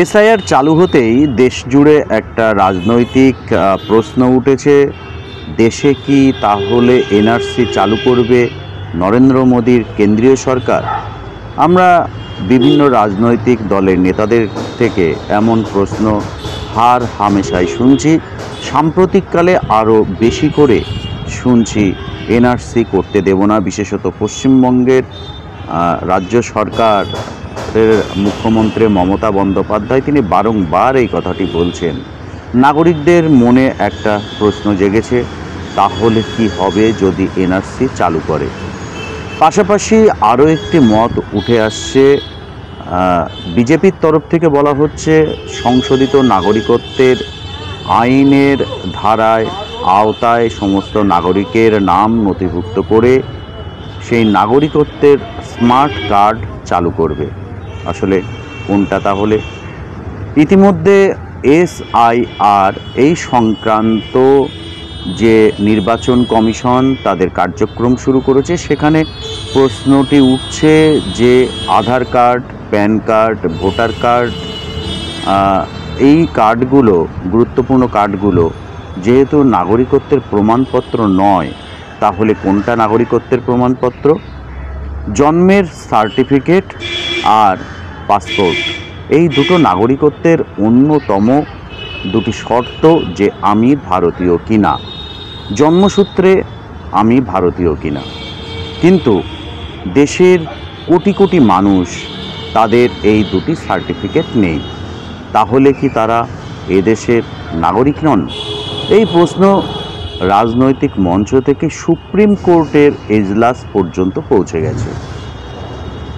SIR চালু হতেই দেশ জুড়ে একটা রাজনৈতিক প্রশ্ন উঠেছে। দেশে কি তাহলে এনআরসি চালু করবে নরেন্দ্র মোদীর কেন্দ্রীয় সরকার? আমরা বিভিন্ন রাজনৈতিক দলের নেতাদের থেকে এমন প্রশ্ন হার হামেশাই শুনছি। সাম্প্রতিককালে আরও বেশি করে শুনছি এনআরসি করতে দেব না। বিশেষত পশ্চিমবঙ্গের রাজ্য সরকার মুখ্যমন্ত্রী মমতা বন্দ্যোপাধ্যায় তিনি বারংবার এই কথাটি বলছেন। নাগরিকদের মনে একটা প্রশ্ন জেগেছে, তাহলে কি হবে যদি এনআরসি চালু করে? পাশাপাশি আরও একটি মত উঠে আসছে, বিজেপির তরফ থেকে বলা হচ্ছে সংশোধিত নাগরিকত্বের আইনের ধারায় আওতায় সমস্ত নাগরিকের নাম নথিভুক্ত করে সেই নাগরিকত্বের স্মার্ট কার্ড চালু করবে। আসলে কোনটা তাহলে? ইতিমধ্যে এসআইআর এই সংক্রান্ত যে নির্বাচন কমিশন তাদের কার্যক্রম শুরু করেছে, সেখানে প্রশ্নটি উঠছে যে Aadhaar card, PAN card, voter card, এই কার্ডগুলো, গুরুত্বপূর্ণ কার্ডগুলো যেহেতু নাগরিকত্বের প্রমাণপত্র নয়, তাহলে কোনটা নাগরিকত্বের প্রমাণপত্র? জন্মের সার্টিফিকেট আর পাসপোর্ট, এই দুটো নাগরিকত্বের অন্যতম দুটি শর্ত যে আমি ভারতীয় কিনা, জন্মসূত্রে আমি ভারতীয় কিনা। কিন্তু দেশের কোটি কোটি মানুষ তাদের এই দুটি সার্টিফিকেট নেই, তাহলে কি তারা এদেশের নাগরিক নন? এই প্রশ্ন রাজনৈতিক মঞ্চ থেকে সুপ্রিম কোর্টের এজলাস পর্যন্ত পৌঁছে গেছে।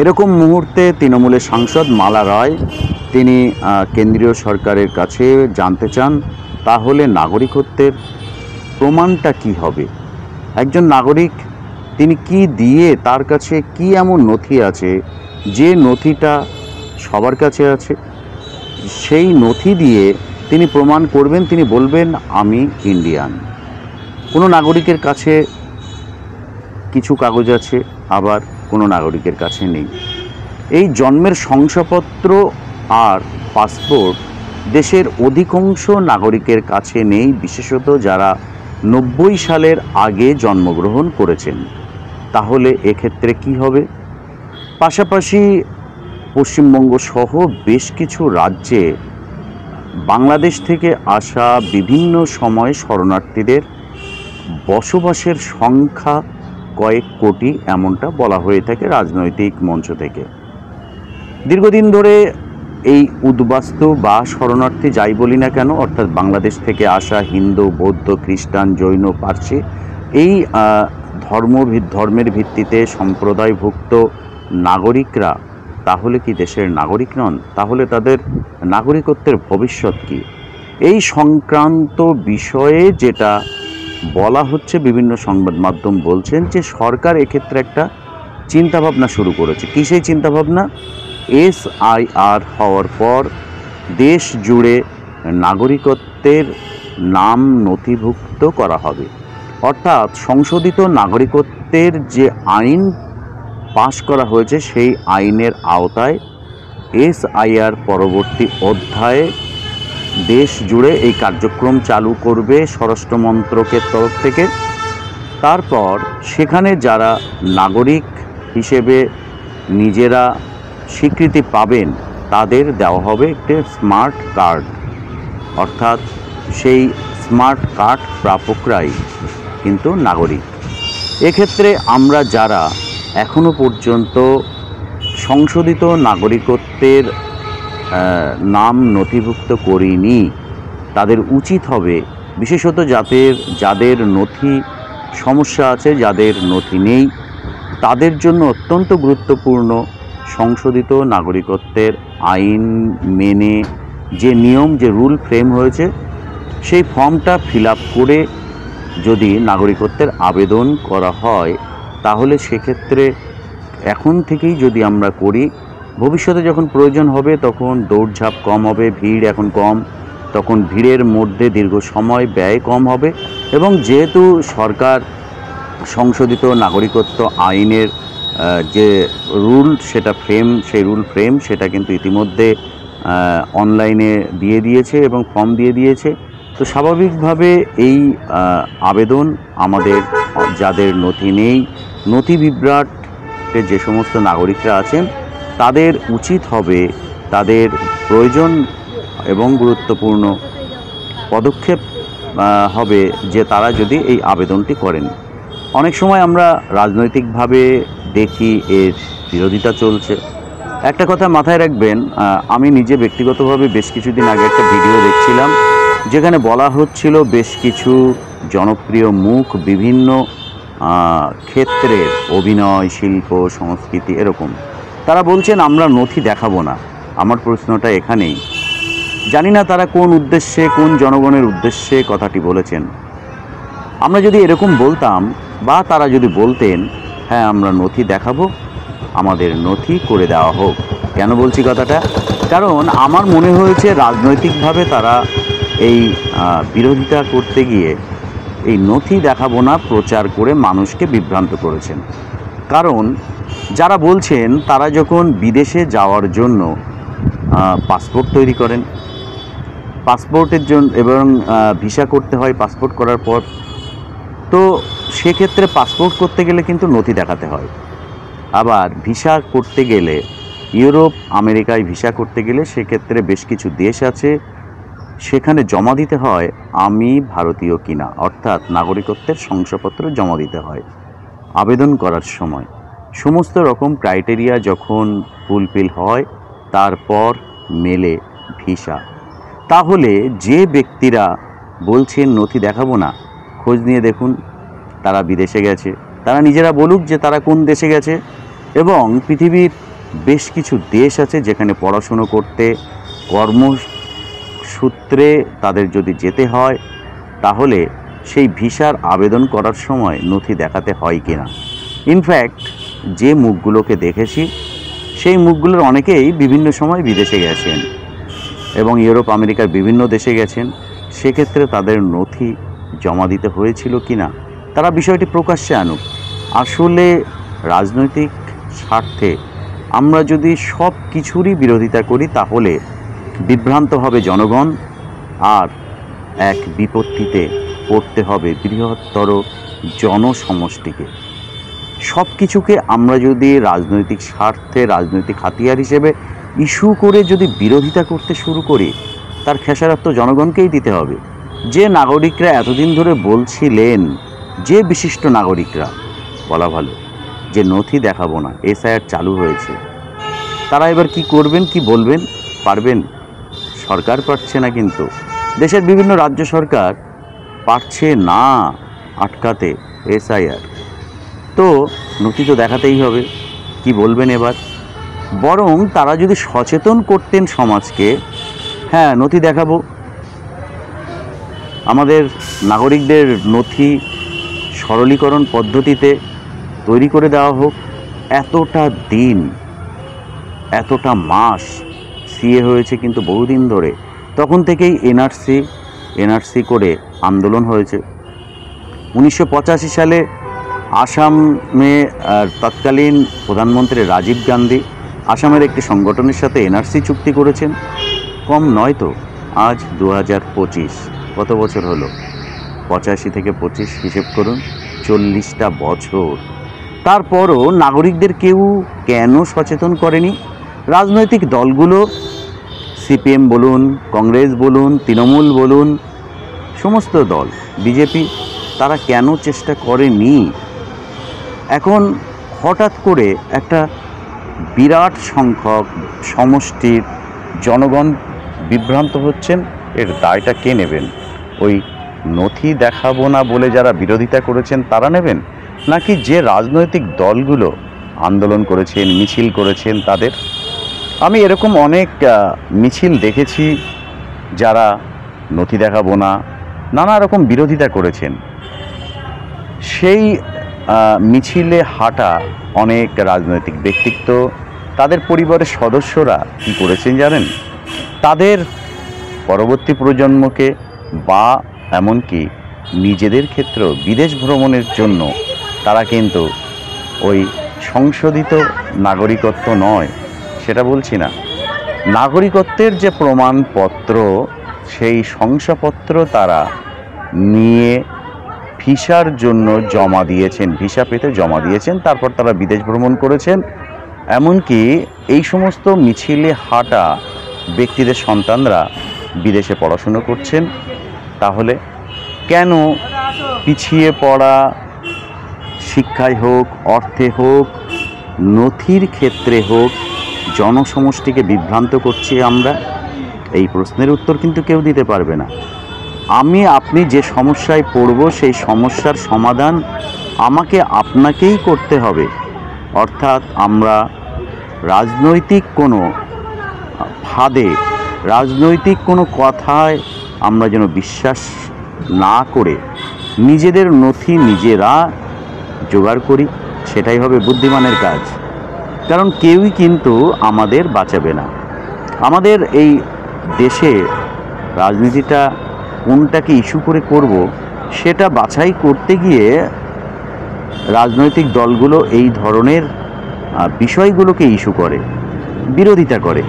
এরকম মুহূর্তে তৃণমূলের সাংসদ মালা রায় তিনি কেন্দ্রীয় সরকারের কাছে জানতে চান, তাহলে নাগরিকত্বের প্রমাণটা কি হবে? একজন নাগরিক তিনি কি দিয়ে, তার কাছে কি এমন নথি আছে যে নথিটা সবার কাছে আছে? সেই নথি দিয়ে তিনি প্রমাণ করবেন, তিনি বলবেন আমি ইন্ডিয়ান। কোনো নাগরিকের কাছে কিছু কাগজ আছে, আবার কোনো নাগরিকের কাছে নেই। এই জন্মের শংসাপত্র আর পাসপোর্ট দেশের অধিকাংশ নাগরিকের কাছে নেই, বিশেষত যারা 90 সালের আগে জন্মগ্রহণ করেছেন। তাহলে এক্ষেত্রে কি হবে? পাশাপাশি পশ্চিমবঙ্গ সহ বেশ কিছু রাজ্যে বাংলাদেশ থেকে আসা বিভিন্ন সময় শরণার্থীদের বসবাসের সংখ্যা কয়েক কোটি, এমনটা বলা হয়ে থাকে রাজনৈতিক মঞ্চ থেকে। দীর্ঘদিন ধরে এই উদ্বাস্তু বা শরণার্থী যাই বলি না কেন, অর্থাৎ বাংলাদেশ থেকে আসা হিন্দু, বৌদ্ধ, খ্রিস্টান, জৈন, পার্সি, এই ধর্মের ভিত্তিতে সম্প্রদায়ভুক্ত নাগরিকরা তাহলে কি দেশের নাগরিক নন? তাহলে তাদের নাগরিকত্বের ভবিষ্যৎ কি? এই সংক্রান্ত বিষয়ে যেটা বলা হচ্ছে, বিভিন্ন সংবাদ মাধ্যম বলছেন যে সরকার এক্ষেত্রে একটা চিন্তাভাবনা শুরু করেছে। কী সেই চিন্তাভাবনা? এসআইআর হওয়ার পর দেশ জুড়ে নাগরিকত্বের নাম নথিভুক্ত করা হবে। অর্থাৎ সংশোধিত নাগরিকত্বের যে আইন পাশ করা হয়েছে, সেই আইনের আওতায় এসআইআর পরবর্তী অধ্যায়ে দেশ জুড়ে এই কার্যক্রম চালু করবে স্বরাষ্ট্র মন্ত্রকের তরফ থেকে। তারপর সেখানে যারা নাগরিক হিসেবে নিজেরা স্বীকৃতি পাবেন, তাদের দেওয়া হবে একটি স্মার্ট কার্ড। অর্থাৎ সেই স্মার্ট কার্ড প্রাপকরাই কিন্তু নাগরিক। এক্ষেত্রে আমরা যারা এখনো পর্যন্ত সংশোধিত নাগরিকত্বের নাম নথিভুক্ত করিনি, তাদের উচিত হবে, বিশেষত যাদের নথি সমস্যা আছে, যাদের নথি নেই, তাদের জন্য অত্যন্ত গুরুত্বপূর্ণ সংশোধিত নাগরিকত্বের আইন মেনে যে নিয়ম, যে রুল ফ্রেম হয়েছে, সেই ফর্মটা ফিল আপ করে যদি নাগরিকত্বের আবেদন করা হয়, তাহলে সেক্ষেত্রে এখন থেকেই যদি আমরা করি, ভবিষ্যতে যখন প্রয়োজন হবে তখন দৌড়ঝাঁপ কম হবে, ভিড় এখন কম, তখন ভিড়ের মধ্যে দীর্ঘ সময় ব্যয় কম হবে। এবং যেহেতু সরকার সংশোধিত নাগরিকত্ব আইনের যে রুল, সেই রুল ফ্রেম সেটা কিন্তু ইতিমধ্যে অনলাইনে দিয়ে দিয়েছে এবং ফর্ম দিয়ে দিয়েছে। তো স্বাভাবিকভাবে এই আবেদন আমাদের যাদের নথি নেই, নথি বিভ্রাটে যে সমস্ত নাগরিকরা আছেন তাদের উচিত হবে, তাদের প্রয়োজন এবং গুরুত্বপূর্ণ পদক্ষেপ হবে যে তারা যদি এই আবেদনটি করেন। অনেক সময় আমরা রাজনৈতিকভাবে দেখি এর বিরোধিতা চলছে। একটা কথা মাথায় রাখবেন, আমি নিজে ব্যক্তিগতভাবে বেশ কিছুদিন আগে একটা ভিডিও দেখছিলাম যেখানে বলা হচ্ছিল বেশ কিছু জনপ্রিয় মুখ বিভিন্ন ক্ষেত্রের অভিনয়, শিল্প, সংস্কৃতি এরকম, তারা বলছেন আমরা নথি দেখাবো না। আমার প্রশ্নটা এখানেই, জানি না তারা কোন উদ্দেশ্যে, কোন জনগণের উদ্দেশ্যে কথাটি বলেছেন। আমরা যদি এরকম বলতাম বা তারা যদি বলতেন হ্যাঁ আমরা নথি দেখাবো, আমাদের নথি করে দেওয়া হোক। কেন বলছি কথাটা? কারণ আমার মনে হয়েছে রাজনৈতিকভাবে তারা এই বিরোধিতা করতে গিয়ে এই নথি দেখাবো না প্রচার করে মানুষকে বিভ্রান্ত করেছেন। কারণ যারা বলছেন তারা যখন বিদেশে যাওয়ার জন্য পাসপোর্ট তৈরি করেন, পাসপোর্টের জন্য এবং ভিসা করতে হয় পাসপোর্ট করার পর, তো সেক্ষেত্রে পাসপোর্ট করতে গেলে কিন্তু নথি দেখাতে হয়। আবার ভিসা করতে গেলে ইউরোপ, আমেরিকায় ভিসা করতে গেলে সেক্ষেত্রে বেশ কিছু দেশ আছে, সেখানে জমা দিতে হয় আমি ভারতীয় কিনা, অর্থাৎ নাগরিকত্বের শংসাপত্র জমা দিতে হয় আবেদন করার সময়। সমস্ত রকম ক্রাইটেরিয়া যখন ফুলফিল হয় তারপর মেলে ভিসা। তাহলে যে ব্যক্তিরা বলছেন নথি দেখাবো না, খোঁজ নিয়ে দেখুন তারা বিদেশে গেছে, তারা নিজেরা বলুক যে তারা কোন দেশে গেছে। এবং পৃথিবীর বেশ কিছু দেশ আছে যেখানে পড়াশুনো করতে, কর্মসূত্রে তাদের যদি যেতে হয় তাহলে সেই ভিসার আবেদন করার সময় নথি দেখাতে হয় কিনা। ইনফ্যাক্ট যে মুখগুলোকে দেখেছি সেই মুখগুলোর অনেকেই বিভিন্ন সময় বিদেশে গেছেন এবং ইউরোপ, আমেরিকার বিভিন্ন দেশে গেছেন। সেক্ষেত্রে তাদের নথি জমা দিতে হয়েছিল কিনা তারা বিষয়টি প্রকাশ্যে আনুক। আসলে রাজনৈতিক স্বার্থে আমরা যদি সব কিছুরই বিরোধিতা করি তাহলে বিভ্রান্ত হবে জনগণ, আর এক বিপত্তিতে পড়তে হবে বৃহত্তর জনসমষ্টিকে। সব কিছুকে আমরা যদি রাজনৈতিক স্বার্থে, রাজনৈতিক হাতিয়ার হিসেবে ইস্যু করে যদি বিরোধিতা করতে শুরু করি, তার খেসারত তো জনগণকেই দিতে হবে। যে নাগরিকরা এতদিন ধরে বলছিলেন, যে বিশিষ্ট নাগরিকরা বলা ভালো যে নথি দেখাবো না, এসআইআর চালু হয়েছে, তারা এবার কি করবেন, কি বলবেন? পারবেন? সরকার পারছে না, কিন্তু দেশের বিভিন্ন রাজ্য সরকার পারছে না আটকাতে এসআইআর। তো নথি তো দেখাতেই হবে, কি বলবেন এবার? বরং তারা যদি সচেতন করতেন সমাজকে, হ্যাঁ নথি দেখাবো, আমাদের নাগরিকদের নথি সরলীকরণ পদ্ধতিতে তৈরি করে দেওয়া হোক। এতটা দিন, এতটা মাস সিএ হয়েছে কিন্তু বহুদিন ধরে, তখন থেকেই এনআরসি করে আন্দোলন হয়েছে। 1985 সালে আসামে তৎকালীন প্রধানমন্ত্রী রাজীব গান্ধী আসামের একটি সংগঠনের সাথে এনআরসি চুক্তি করেছেন। কম নয় তো। আজ 2025, কত বছর হলো? 85 থেকে 25 হিসেব করুন, 40টা বছর। তারপরও নাগরিকদের কেউ কেন সচেতন করেনি? রাজনৈতিক দলগুলো, সিপিএম বলুন, কংগ্রেস বলুন, তৃণমূল বলুন, সমস্ত দল, বিজেপি, তারা কেন চেষ্টা করেনি? এখন হঠাৎ করে একটা বিরাট সংখ্যক সমষ্টির জনগণ বিভ্রান্ত হচ্ছেন, এর দায়টা কে নেবেন? ওই নথি দেখাবো না বলে যারা বিরোধিতা করেছেন তারা নেবেন, নাকি যে রাজনৈতিক দলগুলো আন্দোলন করেছেন, মিছিল করেছেন তাদের? আমি এরকম অনেক মিছিল দেখেছি যারা নথি দেখাবো না নানা রকম বিরোধিতা করেছেন। সেই মিছিলে হাঁটা অনেক রাজনৈতিক ব্যক্তিত্ব, তাদের পরিবারের সদস্যরা কী করেছেন জানেন? তাদের পরবর্তী প্রজন্মকে বা এমনকি নিজেদের ক্ষেত্রেও বিদেশ ভ্রমণের জন্য তারা কিন্তু ওই সংশোধিত নাগরিকত্ব নয়, সেটা বলছি না, নাগরিকত্বের যে প্রমাণপত্র, সেই শংসাপত্র তারা নিয়ে ভিসার জন্য জমা দিয়েছেন, ভিসা পেতে জমা দিয়েছেন, তারপর তারা বিদেশ ভ্রমণ করেছেন। এমনকি এই সমস্ত মিছিলে হাঁটা ব্যক্তিদের সন্তানরা বিদেশে পড়াশুনো করছেন। তাহলে কেন পিছিয়ে পড়া শিক্ষায় হোক, অর্থে হোক, নথির ক্ষেত্রে হোক জনসমষ্টিকে বিভ্রান্ত করছি আমরা? এই প্রশ্নের উত্তর কিন্তু কেউ দিতে পারবে না। আপনি যে সমস্যায় পড়ব, সেই সমস্যার সমাধান আমাকে আপনাকেই করতে হবে। অর্থাৎ আমরা রাজনৈতিক কোনো ফাঁদে, রাজনৈতিক কোনো কথায় আমরা যেন বিশ্বাস না করে নিজেদের নথি নিজেরা জোগাড় করি, সেটাই হবে বুদ্ধিমানের কাজ। কারণ কেউই কিন্তু আমাদের বাঁচাবে না। আমাদের এই দেশে রাজনীতিটা কোনটাকে ইস্যু করে করব, সেটা বাছাই করতে গিয়ে রাজনৈতিক দলগুলো এই ধরনের বিষয়গুলোকে ইস্যু করে, বিরোধিতা করে।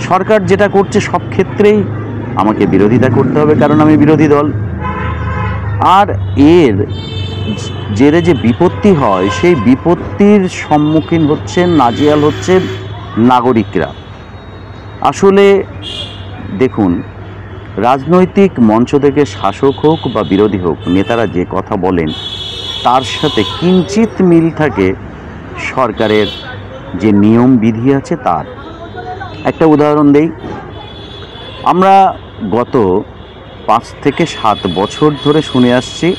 সরকার যেটা করছে সব ক্ষেত্রেই আমাকে বিরোধিতা করতে হবে, কারণ আমি বিরোধী দল। আর এর জেরে যে বিপত্তি হয়, সেই বিপত্তির সম্মুখীন হচ্ছেন, নাজেহাল হচ্ছেন নাগরিকরা। আসলে দেখুন, রাজনৈতিক মঞ্চ থেকে শাসক হোক বা বিরোধী হোক, নেতারা যে কথা বলেন তার সাথে কিঞ্চিত মিল থাকে সরকারের যে নিয়ম বিধি আছে তার। একটা উদাহরণ দেই, আমরা গত 5 থেকে 7 বছর ধরে শুনে আসছি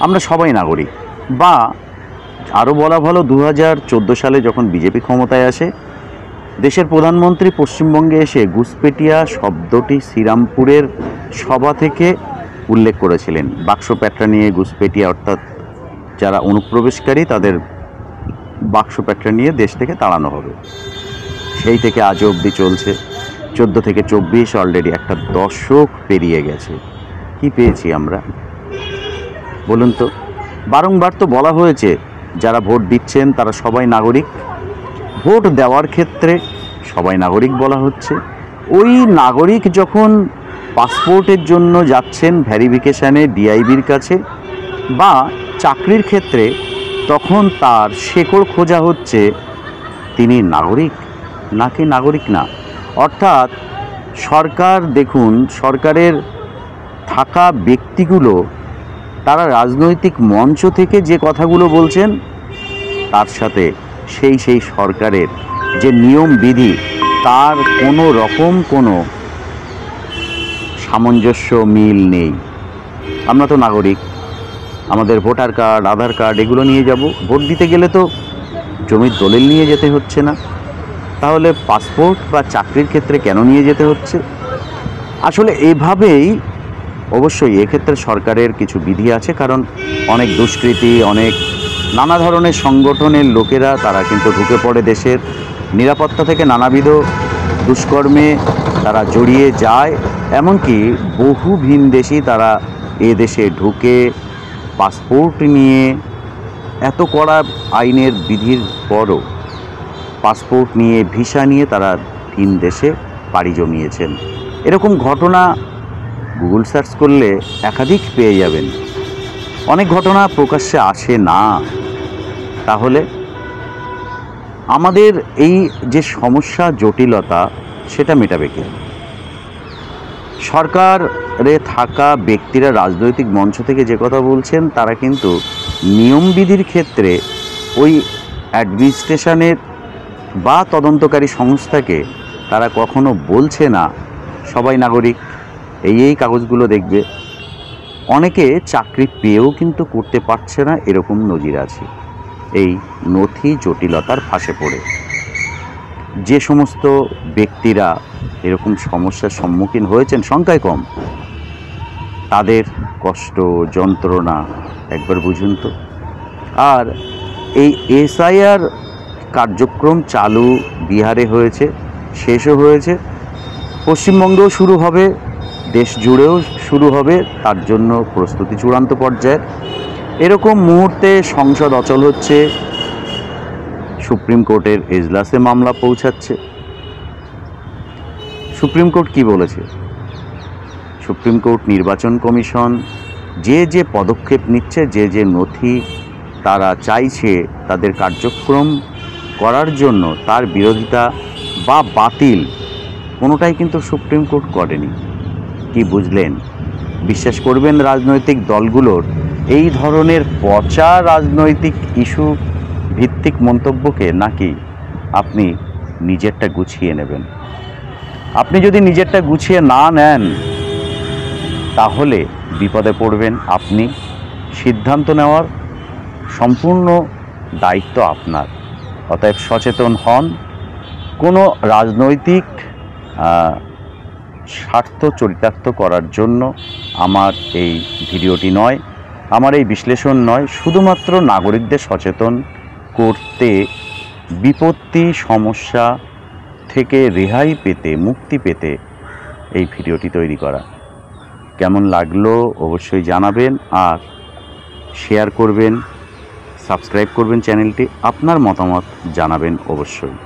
আমরা সবাই নাগরিক, বা আরও বলা ভালো 2014 সালে যখন বিজেপি ক্ষমতায় আসে, দেশের প্রধানমন্ত্রী পশ্চিমবঙ্গে এসে ঘুসপেটিয়া শব্দটি শ্রীরামপুরের সভা থেকে উল্লেখ করেছিলেন। বাক্স প্যাটরা নিয়ে ঘুসপেটিয়া, অর্থাৎ যারা অনুপ্রবেশকারী তাদের বাক্স প্যাটরা নিয়ে দেশ থেকে তাড়ানো হবে। সেই থেকে আজ অবধি চলছে, 14 থেকে 24 অলরেডি একটা দশক পেরিয়ে গেছে। কি পেয়েছি আমরা বলুন তো? বারংবার তো বলা হয়েছে যারা ভোট দিচ্ছেন তারা সবাই নাগরিক। ভোট দেওয়ার ক্ষেত্রে সবাই নাগরিক বলা হচ্ছে। ওই নাগরিক যখন পাসপোর্টের জন্য যাচ্ছেন ভেরিফিকেশানে ডিআইবির কাছে বা চাকরির ক্ষেত্রে, তখন তার শেকড় খোঁজা হচ্ছে তিনি নাগরিক নাকি নাগরিক না। অর্থাৎ সরকার, দেখুন, সরকারের থাকা ব্যক্তিগুলো তারা রাজনৈতিক মঞ্চ থেকে যে কথাগুলো বলছেন তার সাথে সেই সরকারের যে নিয়ম বিধি তার কোনো রকম কোনো সামঞ্জস্য মিল নেই। আমরা তো নাগরিক, আমাদের ভোটার কার্ড, আধার কার্ড এগুলো নিয়ে যাব। ভোট দিতে গেলে তো জমির দলিল নিয়ে যেতে হচ্ছে না, তাহলে পাসপোর্ট বা চাকরির ক্ষেত্রে কেন নিয়ে যেতে হচ্ছে? আসলে এভাবেই, অবশ্যই এক্ষেত্রে সরকারের কিছু বিধি আছে, কারণ অনেক দুষ্কৃতী, অনেক নানা ধরনের সংগঠনের লোকেরা তারা কিন্তু ঢুকে পড়ে দেশের নিরাপত্তা থেকে নানাবিধ দুষ্কর্মে তারা জড়িয়ে যায়। এমনকি বহু ভিনদেশি তারা এ দেশে ঢুকে পাসপোর্ট নিয়ে, এত কড়া আইনের বিধির পরও পাসপোর্ট নিয়ে, ভিসা নিয়ে তারা ভিন দেশে পাড়ি জমিয়েছেন। এরকম ঘটনা গুগল সার্চ করলে একাধিক পেয়ে যাবেন। অনেক ঘটনা প্রকাশ্যে আসে না। তাহলে আমাদের এই যে সমস্যা, জটিলতা, সেটা মেটাবে কে? সরকারে থাকা ব্যক্তিরা রাজনৈতিক মঞ্চ থেকে যে কথা বলছেন তারা কিন্তু নিয়মবিধির ক্ষেত্রে ওই অ্যাডমিনিস্ট্রেশনের বা তদন্তকারী সংস্থাকে তারা কখনো বলছে না সবাই নাগরিক। এই কাগজগুলো দেখবে, অনেকে চাকরি পেয়েও কিন্তু করতে পারছে না, এরকম নজির আছে। এই নথি জটিলতার ফাঁসে পড়ে যে সমস্ত ব্যক্তিরা এরকম সমস্যার সম্মুখীন হয়েছেন, সংখ্যায় কম, তাদের কষ্ট, যন্ত্রণা একবার বুঝুন তো। আর এই এসআইআর কার্যক্রম চালু বিহারে হয়েছে, শেষও হয়েছে, পশ্চিমবঙ্গেও শুরু হবে, দেশ জুড়েও শুরু হবে, তার জন্য প্রস্তুতি চূড়ান্ত পর্যায়ে। এরকম মুহূর্তে সংসদ অচল হচ্ছে, সুপ্রিম কোর্টের এজলাসে মামলা পৌঁছাচ্ছে। সুপ্রিম কোর্ট কি বলেছে? সুপ্রিম কোর্ট, নির্বাচন কমিশন যে পদক্ষেপ নিচ্ছে, যে নথি তারা চাইছে তাদের কার্যক্রম করার জন্য, তার বিরোধিতা বা বাতিল কোনোটাই কিন্তু সুপ্রিম কোর্ট করেনি। কি বুঝলেন? বিশ্বাস করবেন রাজনৈতিক দলগুলোর এই ধরনের পচা রাজনৈতিক ইস্যু ভিত্তিক মন্তব্যকে, নাকি আপনি নিজেরটা গুছিয়ে নেবেন? আপনি যদি নিজেরটা গুছিয়ে না নেন তাহলে বিপদে পড়বেন আপনি। সিদ্ধান্ত নেওয়ার সম্পূর্ণ দায়িত্ব আপনার। অতএব সচেতন হন। কোনো রাজনৈতিক স্বার্থ চরিতার্থ করার জন্য আমার এই ভিডিওটি নয়, আমার এই বিশ্লেষণ নয়, শুধুমাত্র নাগরিকদের সচেতন করতে, বিপত্তি সমস্যা থেকে রেহাই পেতে, মুক্তি পেতে এই ভিডিওটি তৈরি করা। কেমন লাগলো অবশ্যই জানাবেন, আর শেয়ার করবেন, সাবস্ক্রাইব করবেন চ্যানেলটি, আপনার মতামত জানাবেন অবশ্যই।